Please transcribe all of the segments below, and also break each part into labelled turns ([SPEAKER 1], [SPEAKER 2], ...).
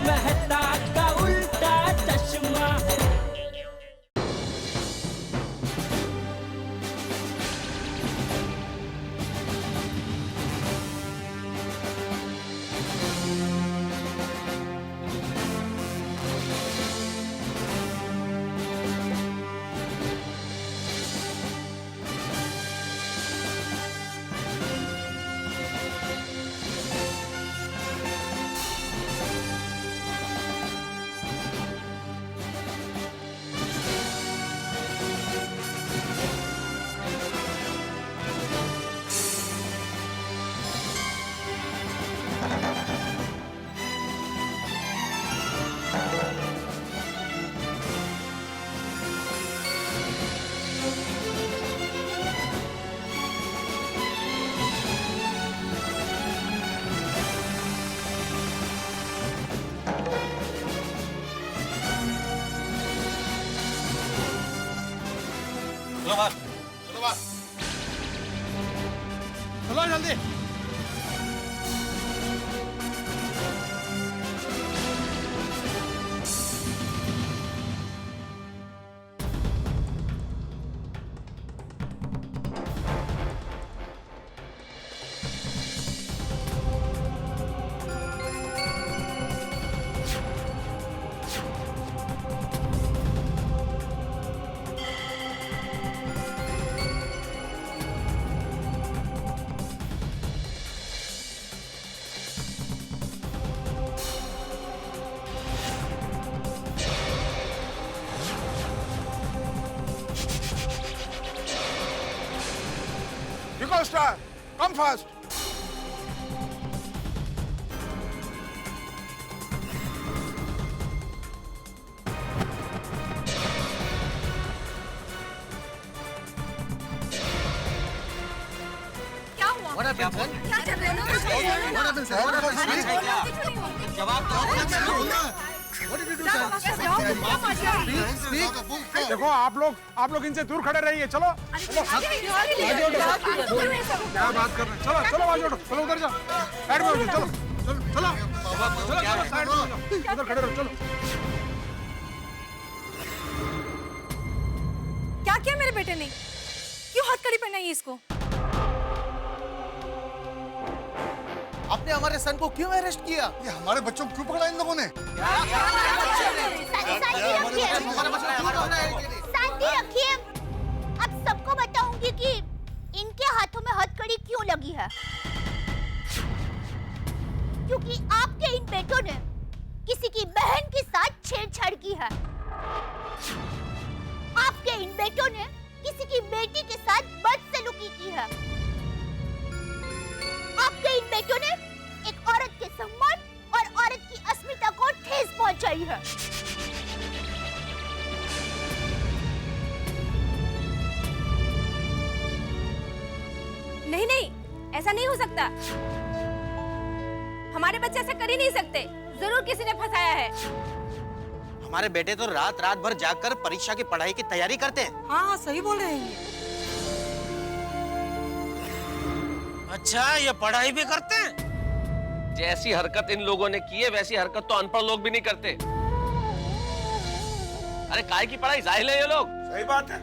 [SPEAKER 1] मेहता का उल्टा चश्मा।
[SPEAKER 2] चलो बाहर, चलो बाहर, चलो जल्दी। Nico Star, come fast.
[SPEAKER 3] क्या हुआ?
[SPEAKER 2] What happened, sir?
[SPEAKER 3] क्या कर रहे हो?
[SPEAKER 2] What happened, sir? What happened, sir? जवाब दो। What did you do, sir?
[SPEAKER 4] देखो आप लोग इनसे दूर खड़े रहिए। चलो क्या बात कर रहे हैं? चलो चलो आगे उठो, चलो उधर जाओ, साइड में हो जाओ, चलो चलो चलो चलो चलो साइड में हो जाओ, उधर खड़े रहो। चलो
[SPEAKER 3] क्या किया मेरे बेटे ने? क्यों हथकड़ी पहनाई इसको?
[SPEAKER 2] आपने हमारे सन को क्यों अरेस्ट किया?
[SPEAKER 5] ये हमारे बच्चों को क्यों पकड़ा इन लोगों ने?
[SPEAKER 6] शांति रखिए। अब सबको बताऊंगी कि इनके हाथों में हथकड़ी क्यों लगी है। क्योंकि आपके इन बेटों ने किसी की बहन के साथ छेड़छाड़ की है। आपके इन बेटों ने किसी की बेटी के साथ बदसलूकी की है। आपके इन बेटों ने एक औरत के सम्मान और औरत की अस्मिता को ठेस पहुंचाई है।
[SPEAKER 3] नहीं नहीं, ऐसा नहीं हो सकता। हमारे बच्चे ऐसा कर ही नहीं सकते। जरूर किसी ने फंसाया है।
[SPEAKER 2] हमारे बेटे तो रात रात भर जागकर परीक्षा की पढ़ाई की तैयारी करते हैं।
[SPEAKER 7] हाँ सही बोल रहे हैं।
[SPEAKER 8] अच्छा, ये पढ़ाई भी करते हैं? जैसी हरकत इन लोगों ने की है वैसी हरकत तो अनपढ़ लोग भी नहीं करते। अरे काय की पढ़ाई, जाहिल है ये लोग।
[SPEAKER 4] सही बात है।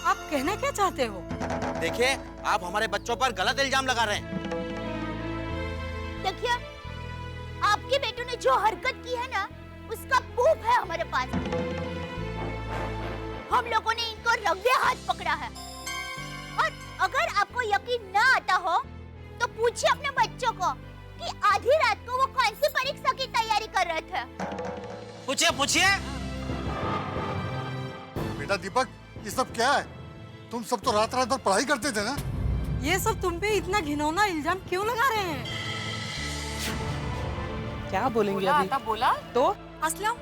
[SPEAKER 7] आप कहना क्या चाहते हो?
[SPEAKER 2] देखिए, आप हमारे बच्चों पर गलत इल्जाम लगा रहे हैं।
[SPEAKER 6] देखिए, आपके बेटों ने जो हरकत की है ना, उसका प्रूफ है हमारे पास। हम लोगों ने इनको रंगे हाथ पकड़ा है। और अगर आपको यकीन ना आता हो, तो पूछिए अपने बच्चों को कि आधी रात को वो कौन सी परीक्षा की तैयारी कर रहे थे।
[SPEAKER 8] पूछिए पूछिए।
[SPEAKER 5] बेटा दीपक, ये सब क्या है? तुम सब तो रात रात भर पढ़ाई करते थे ना?
[SPEAKER 7] ये सब तुम पे इतना घिनौना इल्जाम क्यों लगा रहे हैं?
[SPEAKER 9] क्या बोलेंगे अभी?
[SPEAKER 3] बोला
[SPEAKER 9] तो
[SPEAKER 3] असलम,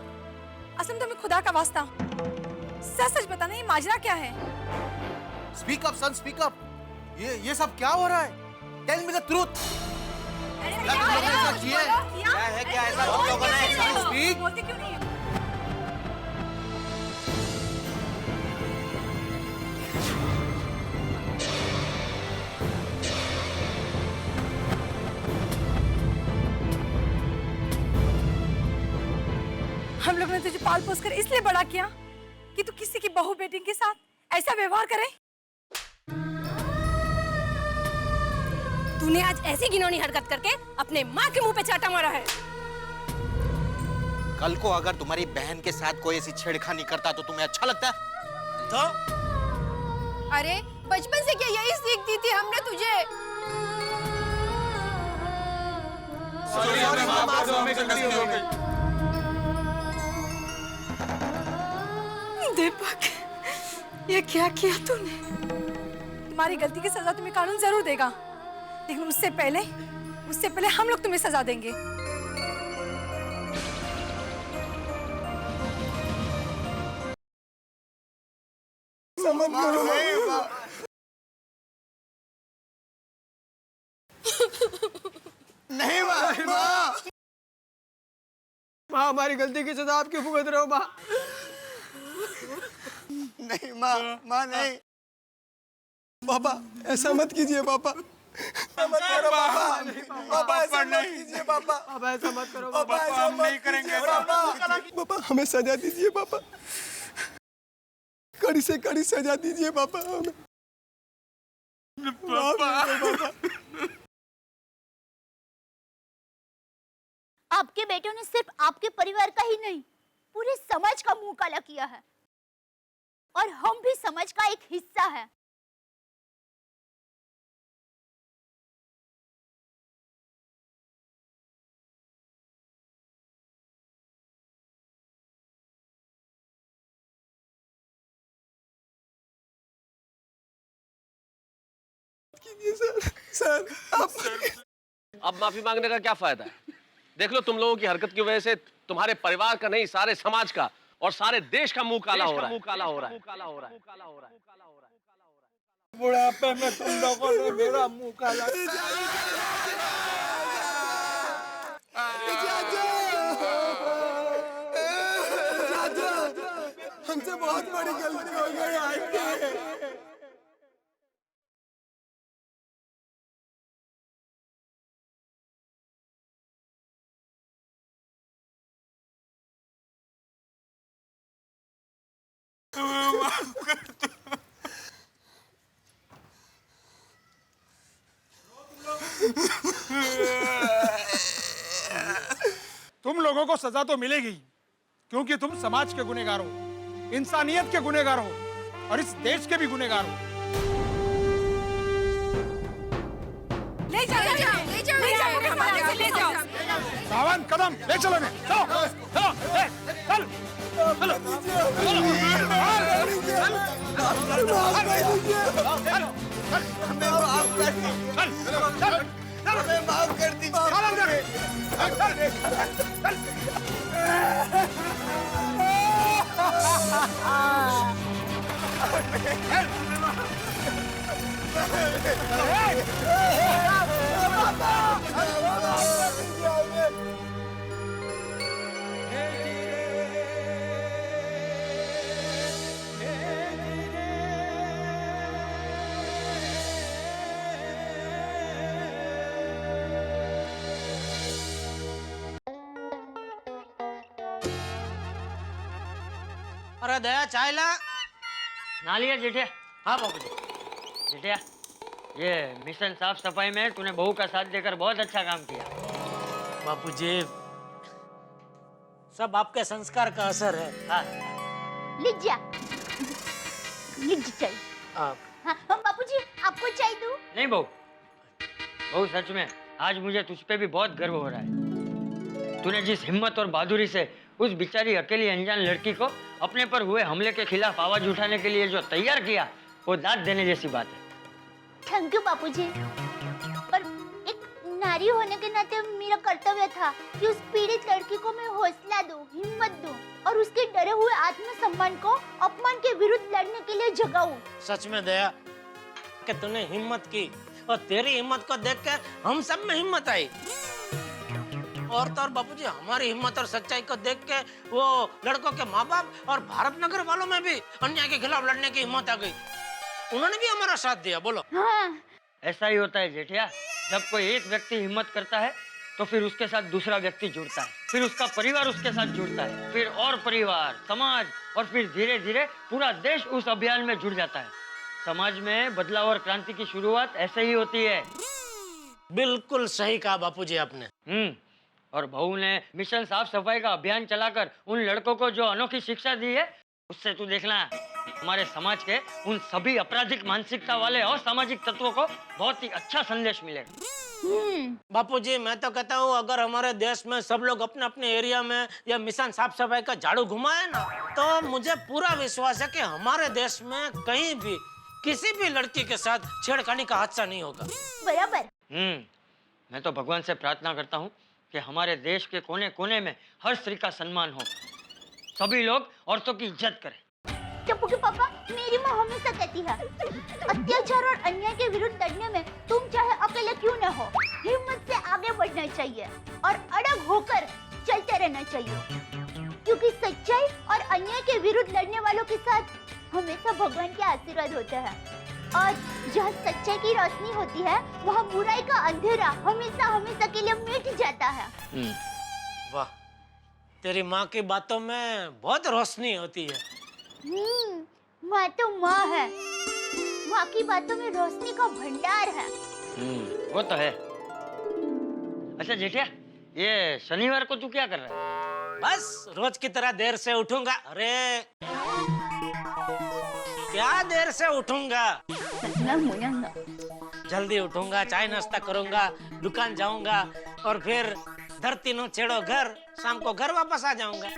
[SPEAKER 3] असलम तुम्हें खुदा का वास्ता सच सच बताना, ये माजरा क्या है?
[SPEAKER 2] Speak up son, speak up. ये सब क्या हो रहा है? Tell me the truth. क्या तुम लोगों ने ऐसा किया है? क्या है, क्या ऐसा तुम लोगों ने? स्पीक।
[SPEAKER 3] बोलते क्यों नहीं? हम लोग ने तुझे पाल पोस कर इसलिए बड़ा किया कि तू किसी की बहू बेटी के साथ ऐसा व्यवहार करे।
[SPEAKER 9] तूने आज ऐसी घिनौनी हरकत करके अपने माँ के मुंह पे चाटा मारा है।
[SPEAKER 2] कल को अगर तुम्हारी बहन के साथ कोई ऐसी छेड़खानी करता तो तुम्हें अच्छा लगता? तो
[SPEAKER 9] अरे बचपन से क्या यही सीख दी थी हमने तुझे?
[SPEAKER 3] दीपक, ये क्या किया तूने? तुम्हारी गलती की सजा तुम्हें कानून जरूर देगा, लेकिन उससे पहले हम लोग तुम्हें सजा देंगे।
[SPEAKER 2] नहीं माँ,
[SPEAKER 10] माँ हमारी गलती की सजा आप क्यों भुगत रहे हो माँ?
[SPEAKER 2] नहीं माँ, माँ नहीं।
[SPEAKER 10] पापा ऐसा मत कीजिए पापा।
[SPEAKER 2] मत करो पापा, पापा ऐसा मत कीजिए पापा।
[SPEAKER 10] पापा ऐसा मत करो
[SPEAKER 2] पापा, ऐसा नहीं करेंगे पापा।
[SPEAKER 10] पापा हमें सजा दीजिए पापा, कड़ी से कड़ी सजा दीजिए पापा हमें। पापा
[SPEAKER 6] आपके बेटों ने सिर्फ आपके परिवार का ही नहीं, पूरे समाज का मुंह काला किया है, और हम भी समाज का एक हिस्सा है।
[SPEAKER 10] सर
[SPEAKER 8] अब माफी मांगने का क्या फायदा है? देख लो, तुम लोगों की हरकत की वजह से तुम्हारे परिवार का नहीं, सारे समाज का और सारे देश का मुंह काला हो रहा है।
[SPEAKER 10] बुढ़ापे में तुम लोगों ने मेरा मुंह काला। हमसे बहुत बड़ी गलती हो गई।
[SPEAKER 4] तुम लोगों को सजा तो मिलेगी, क्योंकि तुम समाज के गुनहगार हो, इंसानियत के गुनहगार हो और इस देश के भी गुनहगार हो।
[SPEAKER 3] ले जाओ।
[SPEAKER 4] सावन कदम ले चलो ने, चलो चल
[SPEAKER 2] माफ कर दीजिए।
[SPEAKER 10] अरे दया चाय ला।
[SPEAKER 11] ना लिया जेठिया।
[SPEAKER 10] हाँ बाबू जी।
[SPEAKER 11] जेठिया, ये मिशन साफ सफाई में तूने बहू का साथ देकर बहुत अच्छा काम किया।
[SPEAKER 10] बापू जी, सब आपके संस्कार का असर है।
[SPEAKER 11] हाँ।
[SPEAKER 6] लीजिए चाहिए।
[SPEAKER 10] हाँ
[SPEAKER 6] बापू जी, आपको चाय दूं?
[SPEAKER 11] नहीं बहू, सच में आज मुझे तुझ पे भी बहुत गर्व हो रहा है। तूने जिस हिम्मत और बहादुरी से उस बेचारी अकेली अनजान लड़की को अपने पर हुए हमले के खिलाफ आवाज उठाने के लिए जो तैयार किया, वो दाद देने जैसी बात है।
[SPEAKER 6] थैंक यू बापूजी। पर एक नारी होने के नाते मेरा कर्तव्य था कि उस पीड़ित लड़की को मैं हौसला दूं, हिम्मत दूं और उसके डरे हुए आत्मसम्मान को अपमान के विरुद्ध लड़ने के लिए जगाऊं।
[SPEAKER 10] सच में दया कि तूने हिम्मत की, और तेरी हिम्मत को देख कर हम सब में हिम्मत आई। और तो और बापूजी, हमारी हिम्मत और सच्चाई को देख के वो लड़कों के माँ बाप और भारत नगर वालों में भी अन्याय के खिलाफ लड़ने की हिम्मत आ गई। उन्होंने भी हमारा साथ दिया। बोलो।
[SPEAKER 6] हाँ।
[SPEAKER 11] ऐसा ही होता है जेठिया, जब कोई एक व्यक्ति हिम्मत करता है तो फिर उसके साथ दूसरा व्यक्ति जुड़ता है, फिर उसका परिवार उसके साथ जुड़ता है, फिर और परिवार, समाज, और फिर धीरे धीरे पूरा देश उस अभियान में जुड़ जाता है। समाज में बदलाव और क्रांति की शुरुआत ऐसे ही होती है।
[SPEAKER 10] बिल्कुल सही कहा बापूजी आपने।
[SPEAKER 11] और बहू ने मिशन साफ सफाई का अभियान चलाकर उन लड़कों को जो अनोखी शिक्षा दी है, उससे तू देखना हमारे समाज के उन सभी आपराधिक मानसिकता वाले और सामाजिक तत्वों को बहुत ही अच्छा संदेश मिलेगा।
[SPEAKER 10] बापूजी मैं तो कहता हूँ अगर हमारे देश में सब लोग अपने अपने एरिया में या मिशन साफ सफाई का झाड़ू घुमाए ना, तो मुझे पूरा विश्वास है कि हमारे देश में कहीं भी किसी भी लड़की के साथ छेड़खानी का हादसा नहीं होगा।
[SPEAKER 6] बराबर।
[SPEAKER 11] मैं तो भगवान से प्रार्थना करता हूँ कि हमारे देश के कोने कोने में हर स्त्री का सम्मान हो, सभी लोग औरतों की इज्जत करें।
[SPEAKER 6] टप्पू के पापा, मेरी माँ हमेशा कहती है, अत्याचार और अन्याय के विरुद्ध लड़ने में तुम चाहे अकेले क्यों न हो, हिम्मत से आगे बढ़ना चाहिए और अड़ग होकर चलते रहना चाहिए, क्योंकि सच्चाई और अन्याय के विरुद्ध लड़ने वालों के साथ हमेशा भगवान के आशीर्वाद होते हैं, और जहाँ सच्चाई की रोशनी होती है वहाँ बुराई का अंधेरा हमेशा हमेशा के लिए मिट जाता है।
[SPEAKER 10] वाह, तेरी माँ की बातों में बहुत रोशनी होती है।
[SPEAKER 6] माँ तो माँ है, माँ की बातों में रोशनी का भंडार है।
[SPEAKER 11] वो तो है। अच्छा जेठिया, ये शनिवार को तू क्या कर रहा है?
[SPEAKER 10] बस रोज की तरह देर से उठूंगा। अरे क्या देर से उठूंगा, जल्दी उठूंगा, चाय नाश्ता करूंगा, दुकान जाऊंगा और फिर धरती नो छेड़ो घर, शाम को घर वापस आ जाऊंगा।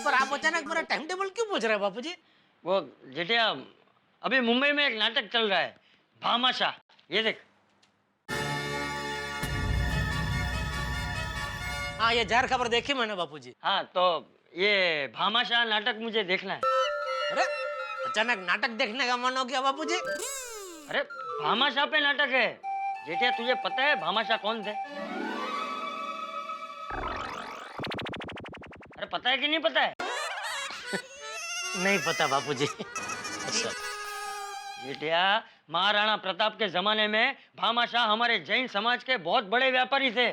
[SPEAKER 10] पर आप अचानक मेरा टाइम टेबल क्यों पूछ रहे हैं बापूजी?
[SPEAKER 11] वो जेठिया, अभी मुंबई में एक नाटक चल रहा है, भामाशाह, ये देख।
[SPEAKER 10] हाँ, ये जार खबर देखी मैंने बापूजी।
[SPEAKER 11] हाँ, तो ये भामाशाह नाटक मुझे देखना है।
[SPEAKER 10] अरे अचानक नाटक देखने का मन हो गया बापूजी?
[SPEAKER 11] अरे भामाशाह पे नाटक है। जेठिया, तुझे पता है भामाशाह कौन थे? अरे पता है कि नहीं पता है?
[SPEAKER 10] नहीं पता बापूजी। अच्छा।
[SPEAKER 11] जेठिया, महाराणा प्रताप के जमाने में भामाशाह हमारे जैन समाज के बहुत बड़े व्यापारी थे।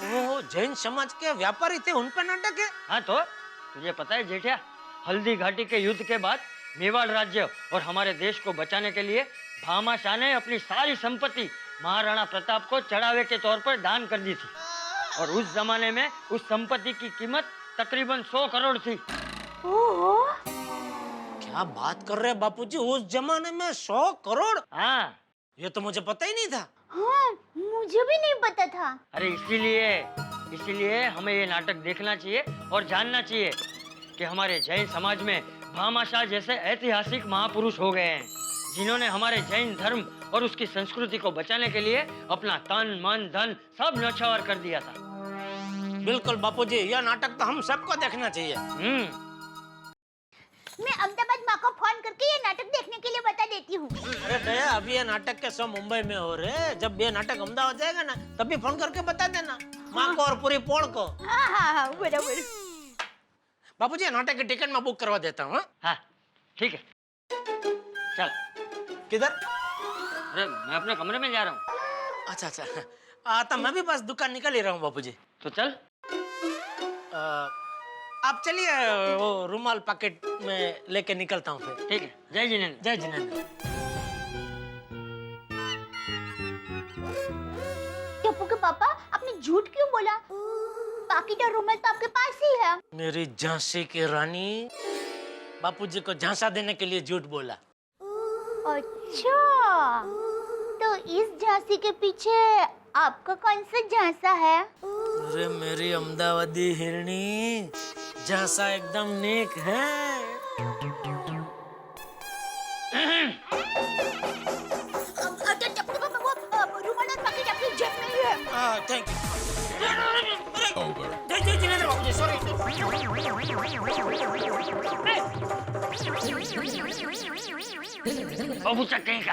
[SPEAKER 10] वो जैन समाज के व्यापारी थे, उन पर नाटक है?
[SPEAKER 11] हाँ, तो तुझे पता है जेठिया, हल्दी घाटी के युद्ध के बाद मेवाड़ राज्य और हमारे देश को बचाने के लिए भामाशाह ने अपनी सारी संपत्ति महाराणा प्रताप को चढ़ावे के तौर पर दान कर दी थी, और उस जमाने में उस संपत्ति की कीमत तकरीबन 100 करोड़ थी।
[SPEAKER 6] ओहो,
[SPEAKER 10] क्या बात कर रहे हैं बापूजी, उस जमाने में 100 करोड़?
[SPEAKER 11] हाँ,
[SPEAKER 10] ये तो मुझे पता ही नहीं था।
[SPEAKER 6] हाँ, मुझे भी नहीं पता था।
[SPEAKER 11] अरे इसीलिए हमें ये नाटक देखना चाहिए और जानना चाहिए कि हमारे जैन समाज में भामाशाह जैसे ऐतिहासिक महापुरुष हो गए हैं, जिन्होंने हमारे जैन धर्म और उसकी संस्कृति को बचाने के लिए अपना तन मन धन सब न्यौछावर कर दिया था।
[SPEAKER 10] बिल्कुल बापूजी, यह नाटक तो हम सबको देखना चाहिए।
[SPEAKER 6] मैं अहमदाबाद माँ को फोन करके ये नाटक देखने के लिए बता देती हूँ।
[SPEAKER 10] अरे दया, अभी ये नाटक के शो मुंबई में हो रहे, जब ये नाटक अहमदाबाद जाएगा ना तभी फोन करके बता देना माँ को और पूरी पोल को।
[SPEAKER 6] हाँ, बराबर।
[SPEAKER 10] बापूजी, नाटक की टिकट मैं बुक करवा देता हूँ।
[SPEAKER 11] हाँ, ठीक है, चल।
[SPEAKER 10] किधर?
[SPEAKER 11] अरे मैं अपने कमरे में जा रहा हूँ।
[SPEAKER 10] अच्छा। तो मैं भी बस दुकान निकल ही रहा हूँ बापूजी।
[SPEAKER 11] तो चल।
[SPEAKER 10] आप चलिए, वो रुमाल पैकेट में लेके निकलता हूँ फिर।
[SPEAKER 11] ठीक है, जय जिनेंद्र।
[SPEAKER 10] जय जिनेंद्र।
[SPEAKER 6] टप्पू के पापा, आपने झूठ क्यों बोला? पैकेट और रुमाल तो आपके पास ही है।
[SPEAKER 10] मेरी झांसी की रानी, बापूजी को झांसा देने के लिए झूठ बोला।
[SPEAKER 6] अच्छा, तो इस झांसी के पीछे आपका कौन सा झांसा है?
[SPEAKER 10] अरे मेरी अहमदाबादी हिरनी, झांसा एकदम नेक है।
[SPEAKER 6] रुमाल और पैकेट आपकी जेब में ही है।
[SPEAKER 10] Thank you. जय जिनेंद्र बाबूजी, सॉरी।
[SPEAKER 11] बाबू चक कहीं का।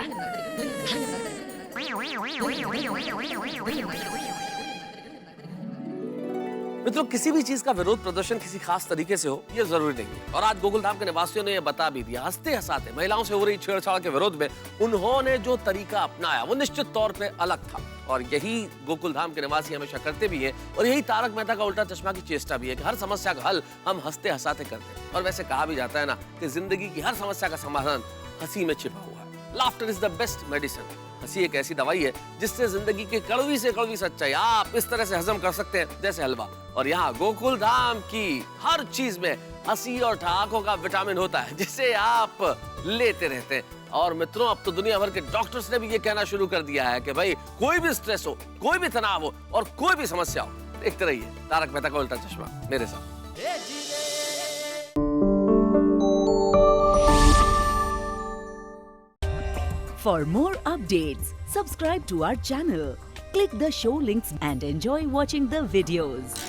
[SPEAKER 8] मित्रों, किसी भी चीज का विरोध प्रदर्शन किसी खास तरीके से हो ये जरूरी नहीं है, और आज गोकुलधाम के निवासियों ने यह बता भी दिया। हंसते हंसाते महिलाओं से हो रही छेड़छाड़ के विरोध में उन्होंने जो तरीका अपनाया वो निश्चित तौर पे अलग था, और यही गोकुल धाम के निवासी हमेशा करते भी हैं और यही तारक मेहता का उल्टा चश्मा की चेष्टा भी है कि हर समस्या का हल हम हंसते हंसाते करते हैं। और वैसे कहा भी जाता है ना कि जिंदगी की हर समस्या का समाधान हंसी में छिपा हुआ है। Laughter is the best medicine. हंसी एक ऐसी दवाई है जिससे जिंदगी की कड़वी से कड़वी सच्चाई आप इस तरह से हजम कर सकते हैं जैसे हलवा। और यहाँ गोकुल धाम की हर चीज में हंसी और ठहाकों का विटामिन होता है जिसे आप लेते रहते हैं। और मित्रों, अब तो दुनिया भर के डॉक्टर्स ने भी ये कहना शुरू कर दिया है कि भाई कोई भी स्ट्रेस हो, कोई भी तनाव हो और कोई भी समस्या हो, देखते रहिए तारक मेहता का उल्टा चश्मा मेरे साथ।
[SPEAKER 12] For more updates, subscribe to our channel, click the show links and enjoy watching the videos.